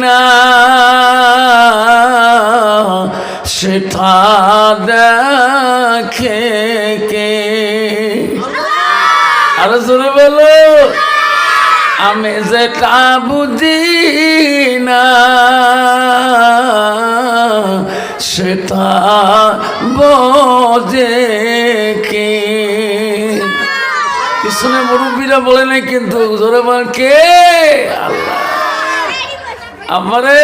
না সেটা দেখে কে আর জোরে বলো আমি যেটা বুঝি না সেটা বোঝে কে পিছনে মুরব্বীরা বলে নাই কিন্তু জোরে বল কে আল্লাহ আমারে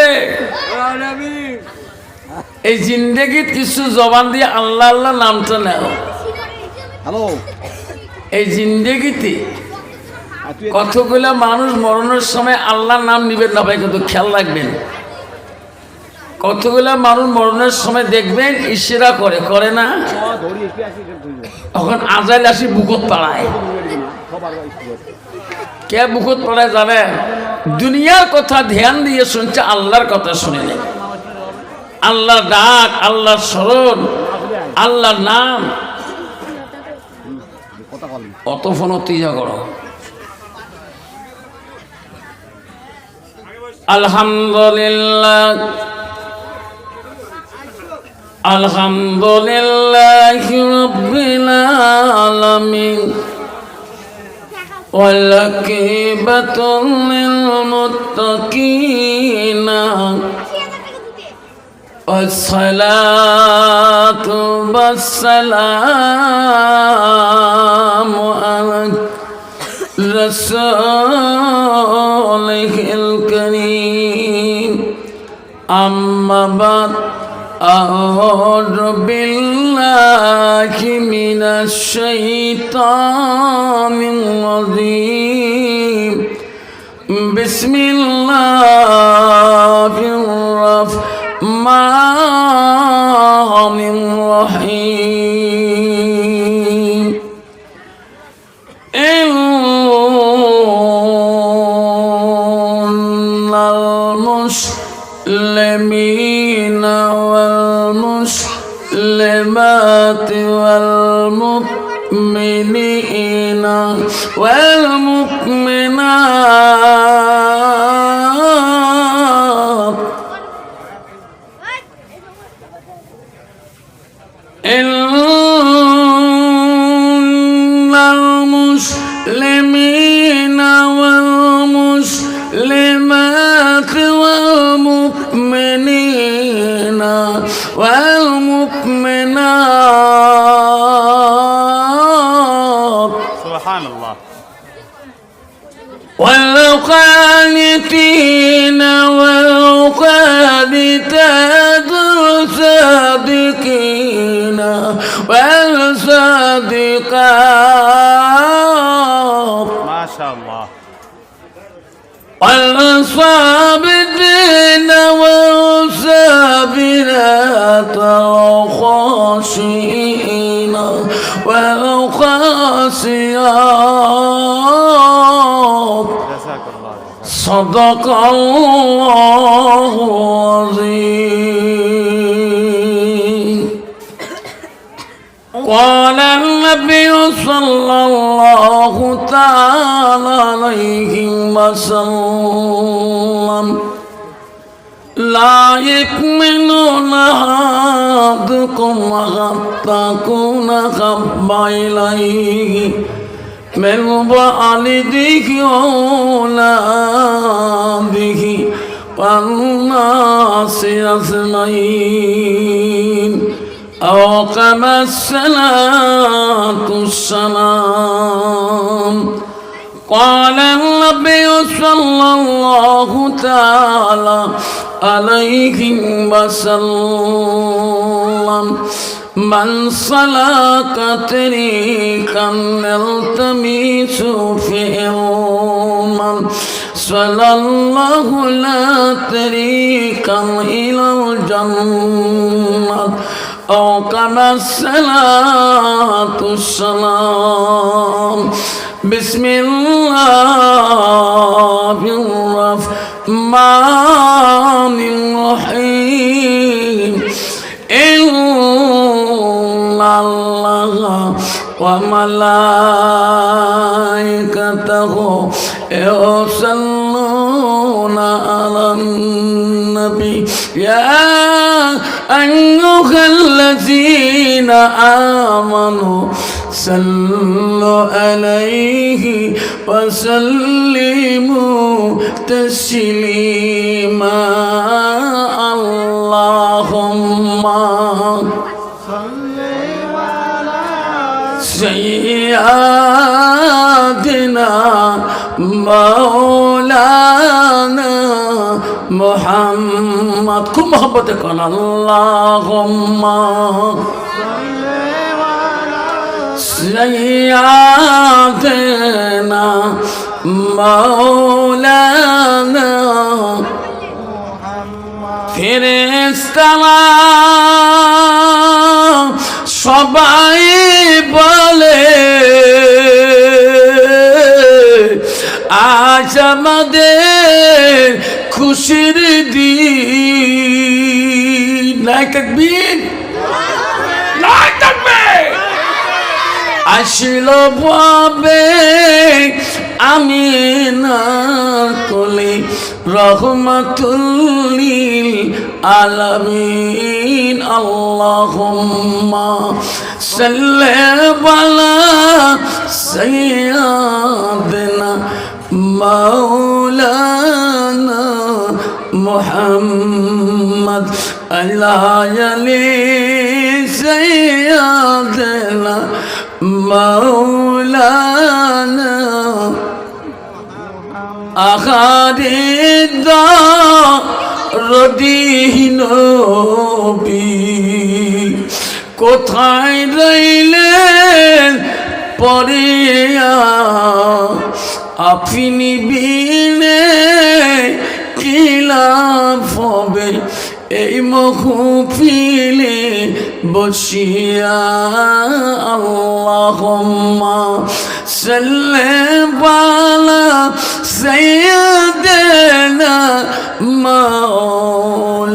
এই জিন্দেগির কিছু জবান দিয়ে আল্লাহ আল্লাহ নামটা নেও হ্যালো এই জিন্দেগিতে কতগুলা মানুষ মরণের সময় আল্লাহর নাম নিবেন না ভাই কিন্তু খেয়াল রাখবেন কতগুলা মানুষ মরণের সময় দেখবেন ইশারা করে করে না তখন আজাইল আসি বুকত পাড়ায় কে বুকত পাড়ায় যাবে দুনিয়ার কথা ধ্যান দিয়ে শুনছে আল্লাহর কথা শুনে নেই আল্লাহর ডাক আল্লাহর স্মরণ আল্লাহর নাম অত ফোন তিজা করো আলহামদুলিল্লাহ আলহামদুলিল্লাহি রাব্বিল আলামিন ওয়াল আকিবাতুল লিল মুত্তাকিনা والصلاة والسلام على رسوله الكريم أما بعد أعوذ بالله من الشيطان الرجيم بسم الله الرحمن الرحيم إن المسلمين والمسلمات والمؤمنين والمؤمنات إن المسلمين والمسلمات والمؤمنين والمؤمنات سبحان الله والقانتين والقانتات والصادقين والصادقات ما شاء الله والصابرين والصابرات والخاشعين والخاشعات جزاك الله صدق الله العظيم قال النبي صلى الله تعالى عليه وسلم لا يكمن أحدكم حتى أكون أحب إليه من والده وأولاده والناس أجمعين أو كما الصلاة والسلام قال النبي صلى الله تعالى عليه وسلم من سلك طريقا يلتمس فيه علما صلى الله لا طريقا إلى الجنة أو كما الصلاة والسلام بسم الله الرحمن الرحيم إن الله وملائكته يصلون على النبي يا أيها الذين آمنوا صلوا عليه وسلموا تسليما اللهم سيدنا مولانا محمد খুব মহব্বতে কোন আল্লাহুম্মা سيدنا مولانا ফেরেশতারা সবাই বলে আজ আমাদের খুশির দিন নাই তাকবীর নাই তাকবীর আসিল পাবে আমিনার কোলে রহমাতুল্লিল আলামিন আল্লাহুম্মা সাল্লি আলা সাইয়্যিদিনা মাওলানা মুহাম্মদ আলাইহি সাইয়্যিদিনা مولانا أخادد ردين بي কোথায় রইলেন পরিয়া আপনি বিনে কি লাভ হবে এই মহফিলে বসিয়া আল্লাহুম্মা সাল্লি আলা সাইয়্যিদিনা মাওলানা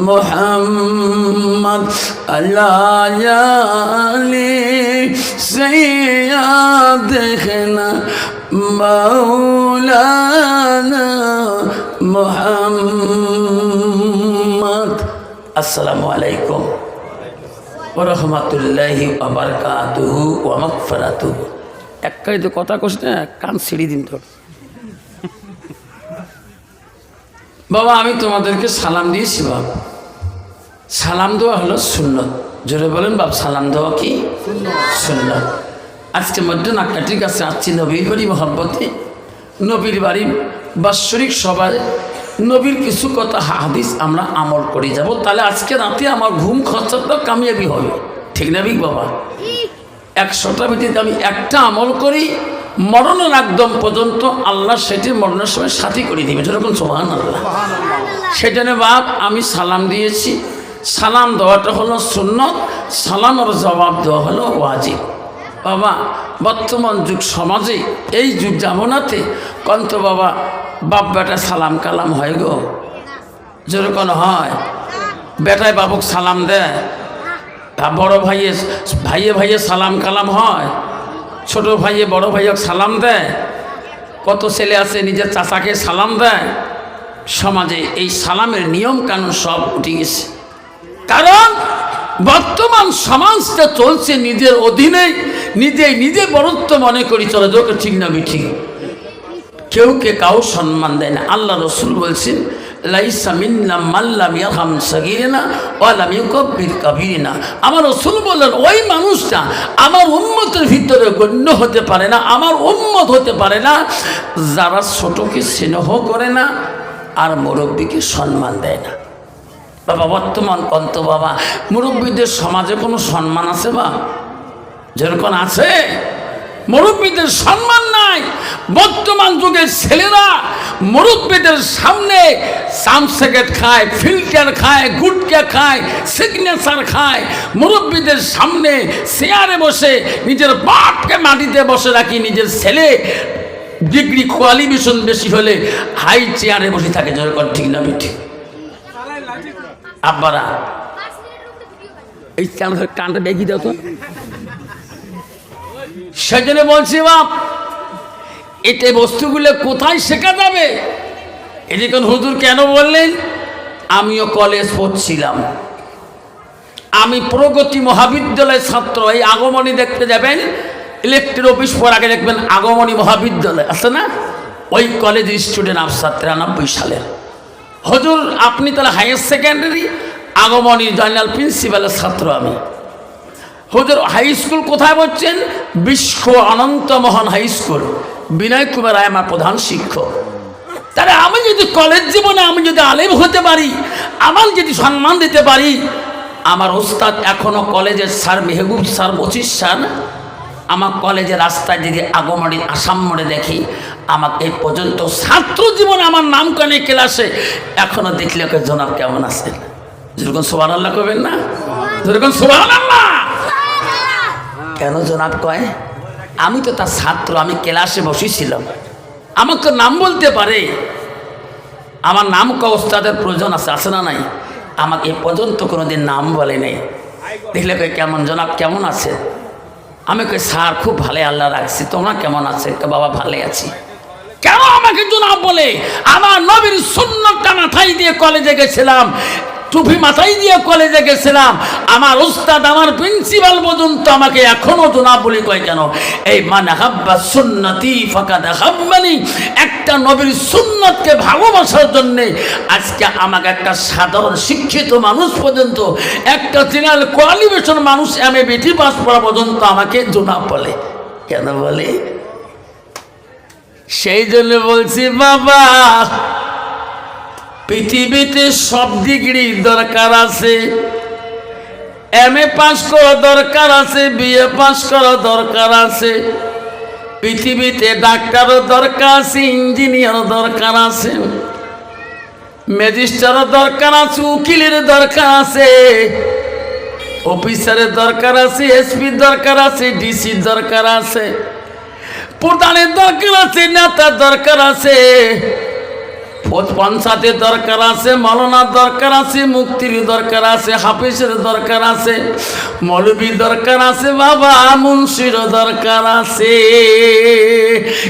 মুহাম্মদ আলাইহি সাইয়্যিদিনা মাওলানা মুহাম্মদ আসসালামু আলাইকুম ওয়া রাহমাতুল্লাহি ওয়া বারাকাতুহু ওয়া মাগফিরাতুহু একটাই তো কথা কইছ না কান ছিড়ি দিন তোর বাবা আমি তোমাদেরকে সালাম দিয়েছি বাবা সালাম দেওয়া হলো সুন্নত জোরে বলেন বাপ সালাম দেওয়া কি সুন্নত আজকে মধ্যে নাকাটির কাছে আসছি নবীর বাড়ি মহব্বতে নবীর বাড়ি বাৎসরিক সভায় নবীর কিছু কথা হাদিস আমরা আমল করে যাব তাহলে আজকে রাতে আমার ঘুম খরচাটা কামিয়াবি হবে ঠিক না বিক বাবা 100টা ভিত্তিতে আমি একটা আমল করি মরণের একদম পর্যন্ত আল্লাহ সেটি মরণের সময় সাথী করে দিবে যেরকম সুবহানাল্লাহ সেটা নিয়ে বাপ আমি সালাম দিয়েছি সালাম দেওয়াটা হলো সুন্নত সালামের জবাব দেওয়া হলো ওয়াজিব বাবা বর্তমান যুগ সমাজে এই যুগ জামানাতে কন্ত বাবা বাপ বেটা সালাম কালাম হয় গো যেরকম হয় বেটায় বাবুক সালাম দেয় বড় ভাইয়ে ভাইয়ে ভাইয়ে সালাম কালাম হয় ছোট ভাইয়ে বড় ভাইয়ক সালাম দেয় কত ছেলে আছে নিজের চাচাকে সালাম দেয় সমাজে এই সালামের নিয়ম কানুন সব উঠে গেছে কারণ বর্তমান সমাজটা চলছে নিজের অধীনে নিজে বড়ত্ব মনে করি চলে যোগ ঠিক না ঠিক কেউ কে কাউ সম্মান দেয় না আল্লাহ রসুল বলছেন লাইসা মিন্না মান লাম ইয়ারহাম সাগীরানা ওয়া লাম ইউকাব্বির কাবীরানা আমার রাসূল বললেন ওই মানুষটা আমার উম্মতের ভিতরে গণ্য হতে পারে না আমার উম্মত হতে পারে না যারা ছোটকে স্নেহ করে না আর মুরব্বিকে সম্মান দেয় না বাবা বর্তমান কন্ত বাবা মুরব্বীদের সমাজে কোনো সম্মান আছে বা যেরকম আছে মুরব্বীদের সম্মান নাই বর্তমান যুগের ছেলেরা মুরব্বীদের সামনে সামসেকেট খায় ফিল্টার খায় গুটকা খায় সিগনেচার খায় মুরব্বীদের সামনে চেয়ারে বসে নিজের বাপকে মাটিতে বসে রাখি নিজের ছেলে ডিগ্রি কোয়ালিফিকেশন বেশি হলে হাই চেয়ারে বসে থাকে যেরকম ঠিক না ঠিক আব্বারা এই কানটা বেগি দাও তো সেজন্য বলছি বাপ এতে বস্তুগুলো কোথায় শেখা যাবে এদিকে হুজুর কেন বললেন? আমিও কলেজ পড়ছিলাম, আমি প্রগতি মহাবিদ্যালয়ের ছাত্র। এই আগমনী দেখতে যাবেন, ইলেকট্রিক অফিস পর আগে দেখবেন আগমনী মহাবিদ্যালয় আছে না, ওই কলেজের স্টুডেন্ট আফসার 93 সালের। হুজুর আপনি তাহলে হায়ার সেকেন্ডারি আগমনী জয়নাল প্রিন্সিপালের ছাত্র আমি। হুজুর হাই স্কুল কোথায় পড়ছেন? বিশ্ব অনন্ত মোহন হাই স্কুল, বিনয় কুমার রায় আমার প্রধান শিক্ষক। তাহলে আমি যদি কলেজ জীবনে আমি যদি আলেম হতে পারি, আমার যদি সম্মান দিতে পারি, আমার ওস্তাদ এখনো কলেজের স্যার মেহবুব স্যার, 25 স্যার, আমার কলেজের রাস্তায় যদি আগমনী আসাম মোড়ে দেখি, আমাকে এই পর্যন্ত ছাত্র জীবনে আমার নাম কানে ক্লাসে এখনো দেখলে ওকে জনাব কেমন আছেন, যেরকম সুবহানাল্লাহ করবেন না, যেরকম সুবহানাল্লাহ। কেন জনাব কয়? আমি তো তার ছাত্র, আমি ক্লাসে বসেছিলাম, আমাকে নাম বলতে পারে, আমার নাম ক ওস্তাদের প্রয়োজন আছে, আছে না নাই? আমাকে এ পর্যন্ত কোনোদিন নাম বলে নেই। দেখলে কই কেমন জনাব কেমন আছে? আমি কই স্যার খুব ভালো আল্লাহ রাখছি, তোমরা কেমন আছে? বাবা ভালো আছি। কেন আমাকে জনাব বলে? আমার নবীর সুন্নতটা মাথায় দিয়ে কলেজে গেছিলাম, টুপি মাথায় দিয়ে কলেজে গেছিলাম, আমার উস্তাদ আমার প্রিন্সিপাল পর্যন্ত আমাকে এখনো জনাব বলি কয় কেন? এই মান হাব্বা সুন্নতি ফাকাদ হাব্বানি, একটা নবীর সুন্নতকে ভালোবাসার জন্য আজকে আমাকে একটা সাধারণ শিক্ষিত মানুষ পর্যন্ত, একটা জেনারেল কোয়ালিফিকেশন মানুষ এমএ বিটি পাস করা পর্যন্ত আমাকে জনাব বলে। কেন বলে? সেই জন্য বলছি বাবা, পৃথিবীতে সব ডিগ্রি দরকার আছে, এমএ পাস করা দরকার আছে, বিএ পাস করা দরকার আছে, পৃথিবীতে ডাক্তারও দরকার আছে, ইঞ্জিনিয়ারও দরকার আছে, ম্যাজিস্ট্রেটও দরকার আছে, উকিলের দরকার আছে, অফিসারের দরকার আছে, এসপির দরকার আছে, ডিসির দরকার আছে, প্রধানের দরকার আছে, নেতার দরকার আছে, পঞ্চায়েতের দরকার আছে, মৌলানার দরকার আছে, মুক্তির দরকার আছে, হাফিজের দরকার আছে, মৌলবীর দরকার আছে, বাবা মুন্সির দরকার আছে।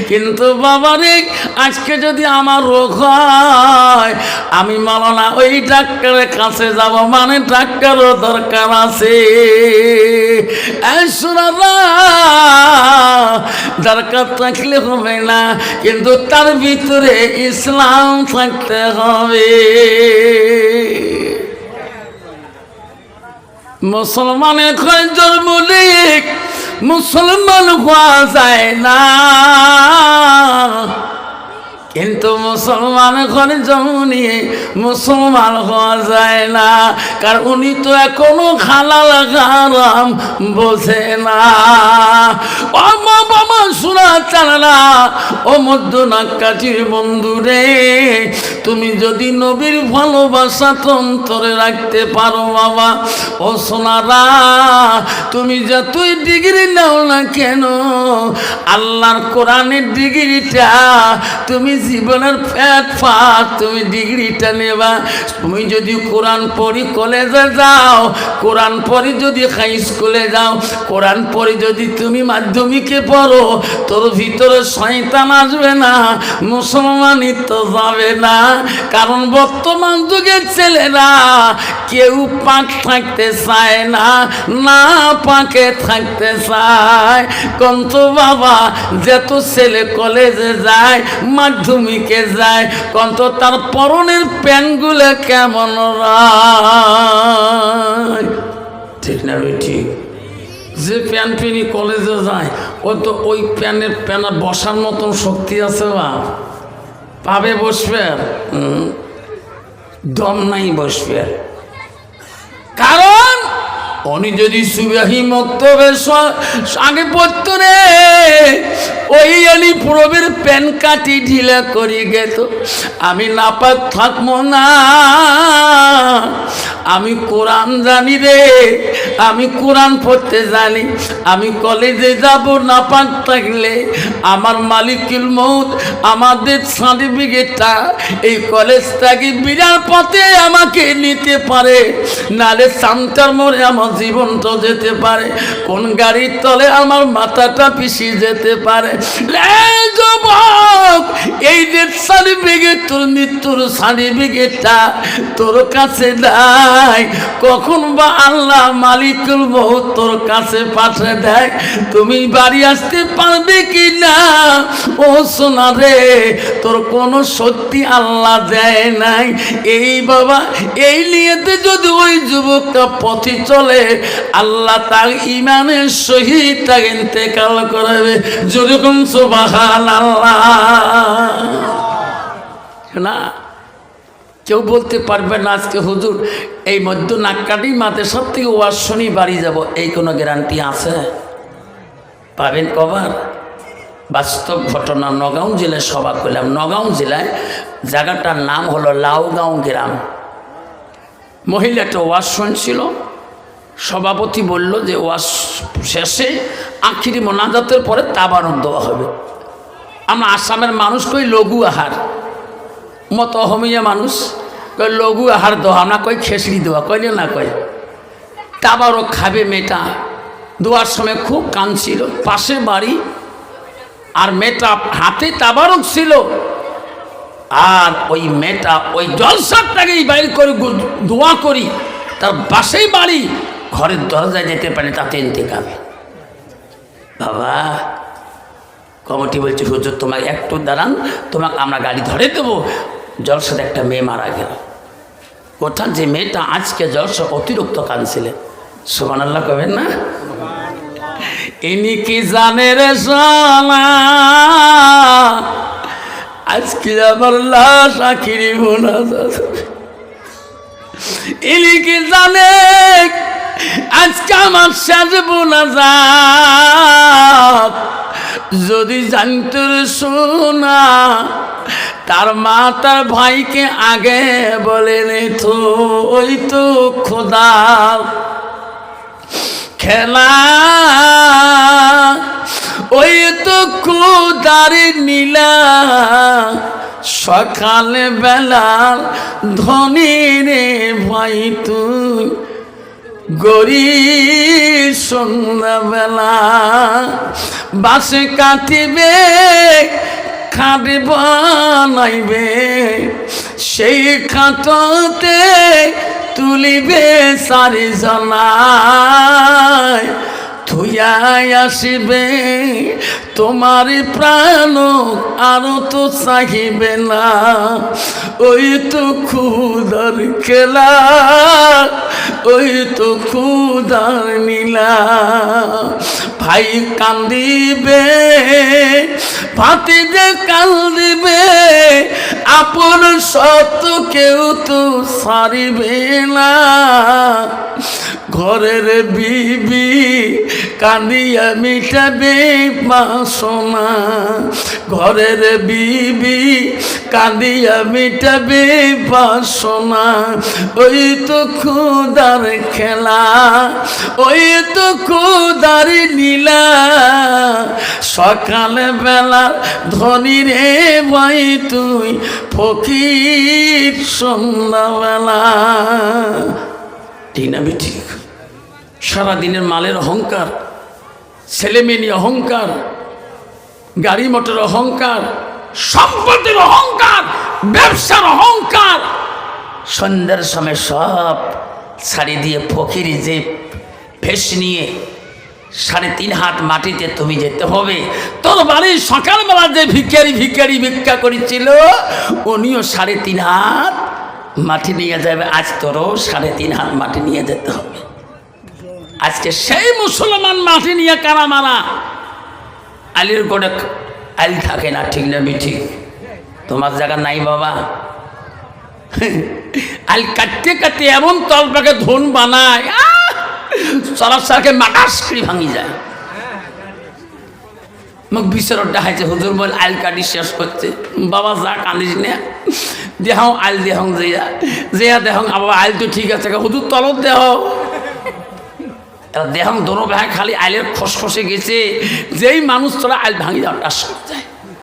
কিন্তু বাবা রে, আজকে যদি আমার রোগ হয়, আমি মৌলানা ওই ডাক্তারের কাছে যাব, মানে ডাক্তারও দরকার আছে। দরকার থাকলে হবে না, কিন্তু তার ভিতরে ইসলাম থাকতে হবে। মুসলমানের ঘরে জন্ম নিয়ে মুসলমান হওয়া যায় না, কিন্তু মুসলমান ঘরে জন্ম নিয়ে মুসলমান হওয়া যায় না, কারণ উনি তো এখনো হালাল হারাম বোঝে না। ও মা বাবা শোনা চালা, ও মধ্যনাকাঠির বন্ধু রে, তুমি যদি নবীর ভালোবাসা অন্তরে রাখতে পারো বাবা, ও সোনারা, তুমি যতই ডিগ্রি নাও না কেন, আল্লাহর কোরআনের ডিগ্রিটা তুমি জীবনের ফ্যাট ফাট তুমি ডিগ্রিটা নেবা। তুমি যদি কোরআন পড়ি কলেজে যাও, কোরআন পড়ি যদি হাই স্কুলে যাও, কোরআন পড়ি যদি তুমি মাধ্যমিকে পড়ো, তোর ভিতরে শয়তান আসবে না, মুসলমানই তো যাবে না। কারণ বর্তমান যুগের ছেলেরা কেউ পাক থাকতে চায় না, না পাকে থাকতে চায়। কন্ত বাবা, যত ছেলে কলেজে যায়, মাধ্যমিকে যায়, কন্ত তার পরনের প্যান্টগুলো কেমন ঠিক না? ঠিক, যে প্যান্ট পিনি কলেজে যায়, ও তো ওই প্যানের বসার মতন শক্তি আছে বা পাবে বসবে? দম নাই বসবে। কারণ উনি যদি সুবাহি মক্তবের আগে পড়তো রে, ওই আলি প্রবের প্যান কাটি ঢিলা করি গেত, আমি নাপাক থাকবো না। আমি কোরআন জানি রে, আমি কোরআন পড়তে জানি, আমি কলেজে যাব নাপাক থাকলে আমার মালিকুল মউত আমাদের সার্টিফিকেটটা এই কলেজটাকে বিরার পথে আমাকে নিতে পারে, নালে সামটার মোড়ে আমার জীবনটা যেতে পারে, কোন গাড়ির তলে আমার মাথাটা পিছিয়ে যেতে পারে। যুবক, এই যে সার্টিফিকেট, তোর মৃত্যুর সার্টিফিকেটটা তোর কাছে নাই, কখন বা আল্লাহ মালিকুল মউত তোর কাছে পাঠিয়ে দেয়, তুমি বাড়ি আসতে পারবে কি না? ও সোনা রে, তোর কোনো সত্যি আল্লাহ দেয় নাই। এই বাবা, এই নিয়েতে যদি ওই যুবকটা পথে চলে, আল্লাহ তার ইমানের সহিত তাকে ইন্তেকাল করাবে। যেরকম সুবহানাল্লাহ। না, কেউ বলতে পারবে না আজকে হুজুর এই মধ্য নাক্কাটি মাতে সব থেকে ওয়াজ শুনি বাড়ি যাব, এই কোনো গ্যারান্টি আছে? পাবেন কবার? বাস্তব ঘটনা, নগাঁও জেলায় সভা করলাম। নগাঁও জেলায় জায়গাটার নাম হলো লাউগাঁও গ্রাম। মহিলাটা ওয়াজ শুনছিল, সভাপতি বলল যে ওয়াজ শেষে আখিরি মোনাজাতের পরে তাবারুক দেওয়া হবে। আমরা আসামের মানুষ কই লঘু আহার, মত অহমিয়া মানুষ কই লঘু আহার দেওয়া, আমরা কই খেসড়ি দেওয়া, কইলে না কই তাবারক খাবে মেয়েটা। দোয়ার সময় খুব কাঁদছিল, পাশে বাড়ি, আর মেয়েটা হাতে তাবারক ছিল, আর ওই মেয়েটা ওই জলসাটাকেই বাইর করে দোয়া করি, তার বাসেই বাড়ি, ঘরের দরজায় যেতে পারে, তাতে ইন্তেকাল। বাবা, কমিটি বলছে হুজুর তোমাকে একটু দাঁড়ান, তোমাকে আমরা গাড়ি ধরে দেবো। জলসাতে একটা মেয়ে মারা গেল। কোথায় যে মেয়েটা আজকে জলসা অতিরিক্ত কাঁদছিলেন, সুবহানাল্লাহ কবেন না? ইনি কি জানে রে শালা, আজকে আমার লাশ আখিরি মোনাজাত। ইনি কি জানে আজকে আমার শেষ মোনাজাত। যদি জানতো রে সোনা, তার মা তার ভাইকে আগে বলে নিত, ওই তো খোদা খেলা, ওই তো খোদারি নীলা, সকালে বেলা ধনী রে ভাই তুই, গরিব সন্ধ্যাবেলা বাসে কাটিবে, খাট বানাইবে, সেই খাটতে তুলিবে সারি জনায়, থুয়াই আসিবে তোমার প্রাণ, আরো তো চাহিবে না, ওই তো খুদার খেলা, ওই তো খুদার নীলা। ভাই কান্দিবে, ভাতিজে কান্দিবে, আপন সত্য কেউ তো সারিবে না, ঘরের বিবি কান্দিয়া মিটাবে বাসনা, ঘরের বিবি কান্দিয়া মিটাবে বাসনা, ওই তো খুদার খেলা, ওই তো খুদার নীলা, সকাল বেলা ধনী রে ভাই তুই, ফকির সন্ধ্যাবেলা। ঠিক না ঠিক? সারাদিনের মালের অহংকার, ছেলেমেয়ে নিয়ে অহংকার, গাড়ি মোটর অহংকার, সম্পত্তির অহংকার, ব্যবসার অহংকার, সন্ধ্যার সময় সব ছাড়ি দিয়ে ফকিরি যে ভেষ নিয়ে 3.5 হাত মাটিতে তুমি যেতে হবে। তোর বাড়ির সকালবেলা যে ভিখারি ভিক্ষা করেছিল, উনিও 3.5 হাত মাটি নিয়ে যাবে। আজ তোরও 3.5 হাত মাটি নিয়ে যেতে হবে। আজকে সেই মুসলমান মাটি নিয়ে কারা মারা, আলির গোড়ে আল থাকে না, ঠিক না ঠিক? তোমার জায়গা নাই বাবা। আল কাটতে কাটতে এমন তলটাকে ধন বানায়, চলাচলকে মাটাস করে ভাঙি যায়। মোক বিচারত দেখাইছে, হুজুর বল আইল কাটি শেষ করছে। বাবা যা কান্দিস না, দেহাও আইল দেহং যেয়া দেহং, আবার আইল তো ঠিক আছে, হুজুর তলত দেহ দেহং দোনো ভাই খালি আইলের খসখসে গেছে, যেই মানুষ তোরা আইল ভাঙি যাও টাস যায়।